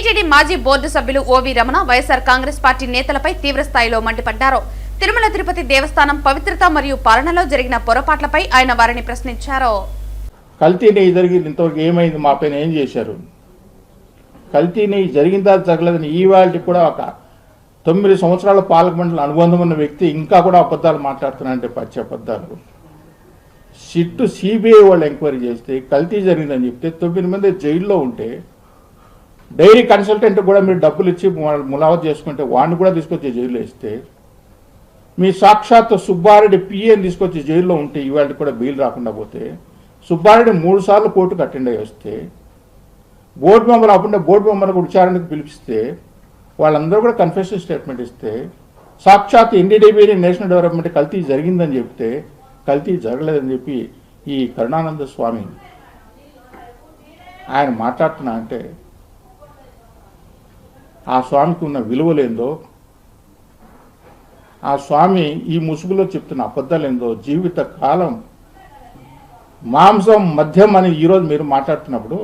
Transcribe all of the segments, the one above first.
TTD మాజీ board సభ్యులు ఓవి Ramana YSR Congress party నేతలపై తీవ్ర స్థాయిలో మండిపడ్డారు. తిరుమల తిరుపతి దేవస్థానం పవిత్రత మరియు పాలనలో జరిగిన పొరపాట్లపై ఆయన వారిని ప్రశ్నించారు. కల్తీ నెయ్యి జరిగింది, ఇంతవరకు ఏమైంది, మా పైన ఏం చేశారు? కల్తీ నెయ్యి జరిగిందా జరగలేదని ఈవాళకి కూడా ఒక 9 సంవత్సరాల పాలక మండలి అనుబంధం ఉన్న వ్యక్తి ఇంకా కూడా అబద్ధాలు మాట్లాడుతున్నారంటే పచ్చి అబద్ధాలు. సిబిఐ వాళ్ళు ఎంక్వైరీ చేస్తే కల్తీ జరిగిందని చెప్తే 9 మంది జైల్లో ఉంటే డైరీ కన్సల్టెంట్ కూడా మీరు డబ్బులు ఇచ్చి ములావత్ చేసుకుంటే వాడిని కూడా తీసుకొచ్చి జైల్లో వేస్తే, మీ సాక్షాత్ సుబ్బారెడ్డి పిఏని తీసుకొచ్చి జైల్లో ఉంటే ఇవాళ కూడా బెయిల్ రాకుండా పోతే, సుబ్బారెడ్డి 3 సార్లు కోర్టుకు అటెండ్ అయ్యి వస్తే, బోర్డు మెంబర్ అప్పుడే బోర్డు మెంబర్కు విచారణకు పిలిపిస్తే వాళ్ళందరూ కూడా కన్ఫెషన్ స్టేట్మెంట్ ఇస్తే, సాక్షాత్ ఎన్డీడీబీ నేషనల్ డెవలప్మెంట్ కల్తీ జరిగిందని చెప్తే కల్తీ జరగలేదని చెప్పి ఈ కరుణానంద స్వామి ఆయన మాట్లాడుతున్నా అంటే ఆ స్వామికి ఉన్న విలువలేందో, ఆ స్వామి ఈ ముసుగులో చెప్తున్న అబద్ధాలేందో, జీవిత కాలం మాంసం మద్యం అని ఈరోజు మీరు మాట్లాడుతున్నప్పుడు,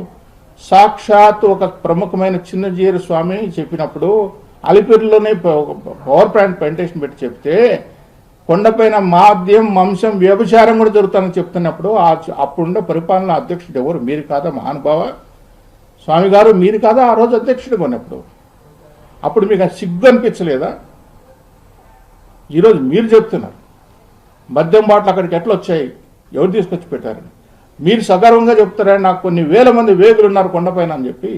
సాక్షాత్ ఒక ప్రముఖమైన చిన్నజీర స్వామి చెప్పినప్పుడు అలిపిరిలోనే పవర్ ప్లాంట్ ప్రెజెంటేషన్ పెట్టి చెప్తే కొండపైన మాద్యం మాంసం వ్యభిచారం కూడా జరుగుతుందని చెప్తున్నప్పుడు అప్పుడున్న పరిపాలన అధ్యక్షుడు ఎవరు? మీరు కాదా మహానుభావ స్వామి గారు? మీరు కాదా ఆ రోజు అధ్యక్షుడిగా ఉన్నప్పుడు? అప్పుడు మీకు సిగ్గు అనిపించలేదా? ఈరోజు మీరు చెప్తున్నారు మద్యం బాటలు అక్కడికి ఎట్లా వచ్చాయి, ఎవరు తీసుకొచ్చి పెట్టారని. మీరు సగర్వంగా చెప్తారని నాకు కొన్ని వేల మంది వేగులు ఉన్నారు కొండపైన అని చెప్పి,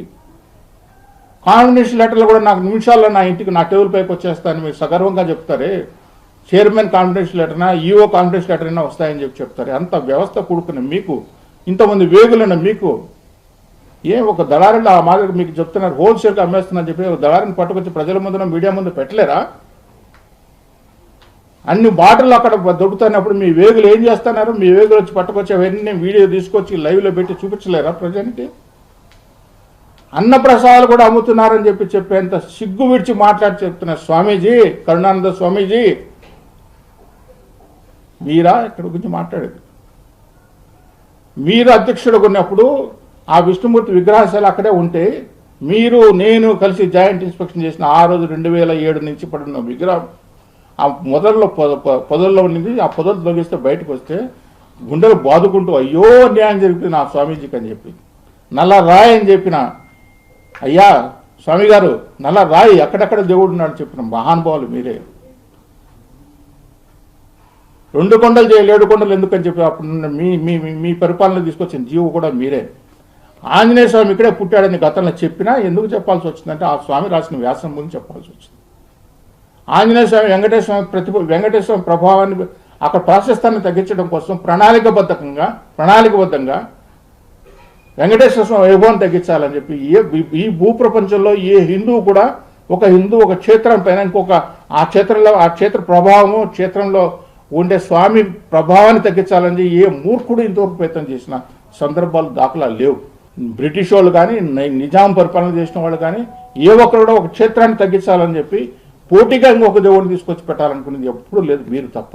కాంబినేషన్ లెటర్లు కూడా నాకు నిమిషాల్లో నా ఇంటికి నా టేబుల్ పైకి వచ్చేస్తాయని మీరు సగర్వంగా చెప్తారే. చైర్మన్ కాంబినేషన్ లెటర్నా, ఈఓ కాంబినేషన్ లెటర్ అయినా వస్తాయని చెప్పి చెప్తారు. అంత వ్యవస్థ కూడుకున్న మీకు, ఇంతమంది వేగులున్న మీకు, ఒక దళారులు ఆ మాదిరి మీకు చెప్తున్నారు హోల్సేల్గా అమ్మేస్తున్నారని చెప్పి దళారిని పట్టుకొచ్చి ప్రజల ముందు మీడియా ముందు పెట్టలేరా? అన్ని బాటలు అక్కడ దొరుకుతున్నప్పుడు మీ వేగులు ఏం చేస్తున్నారు? మీ వేగులు వచ్చి పట్టుకొచ్చి అవన్నీ వీడియో తీసుకొచ్చి లైవ్లో పెట్టి చూపించలేరా ప్రజలకి? అన్నప్రసాదాలు కూడా అమ్ముతున్నారని చెప్పేంత సిగ్గు విడిచి మాట్లాడి చెప్తున్నారు స్వామీజీ, కరుణానంద స్వామీజీ. మీరా ఇక్కడ గురించి మాట్లాడేది? మీరు అధ్యక్షుడుగా ఉన్నప్పుడు ఆ విష్ణుమూర్తి విగ్రహాశాల అక్కడే ఉంటే మీరు నేను కలిసి జాయింట్ ఇన్స్పెక్షన్ చేసిన ఆ రోజు 2007 నుంచి పడిన విగ్రహం ఆ మొదల్లో పొదల్లో ఉండింది. ఆ పొదలు తొలగిస్తే బయటకు వస్తే గుండెలు బాదుకుంటూ అయ్యో న్యాయం జరిగింది నా స్వామీజీకి అని చెప్పి, నల్ల రాయి అని చెప్పిన, అయ్యా స్వామి గారు నల్ల రాయి అక్కడక్కడ దేవుడు ఉన్నాడు చెప్పిన మహానుభావులు మీరే. 2 కొండలు చేయాలి 7 కొండలు ఎందుకని చెప్పి అప్పుడు మీ పరిపాలన తీసుకొచ్చిన జీవు కూడా మీరే. ఆంజనేయ స్వామి ఇక్కడే పుట్టాడని గతంలో చెప్పినా ఎందుకు చెప్పాల్సి వచ్చిందంటే ఆ స్వామి రాసిన వ్యాసం గురించి చెప్పాల్సి వచ్చింది. ఆంజనేయ స్వామి వెంకటేశ్వర స్వామి ప్రభావాన్ని అక్కడ ప్రాశస్తాన్ని తగ్గించడం కోసం ప్రణాళికబద్ధంగా వెంకటేశ్వర స్వామి వైభవం తగ్గించాలని చెప్పి ఈ భూప్రపంచంలో ఏ హిందువు కూడా ఒక క్షేత్రం పైన ఇంకొక ఆ క్షేత్ర ప్రభావము, క్షేత్రంలో ఉండే స్వామి ప్రభావాన్ని తగ్గించాలని ఏ మూర్ఖుడు ఇంతవరకు ప్రయత్నం చేసిన సందర్భాలు దాఖలాలు లేవు. బ్రిటిష్ వాళ్ళు కానీ నిజాం పరిపాలన చేసిన వాళ్ళు కానీ ఏ ఒక్కరు కూడా ఒక క్షేత్రాన్ని తగ్గించాలని చెప్పి పోటీగా ఇంకొక దేవుడిని తీసుకొచ్చి పెట్టాలనుకునేది ఎప్పుడూ లేదు, మీరు తప్ప.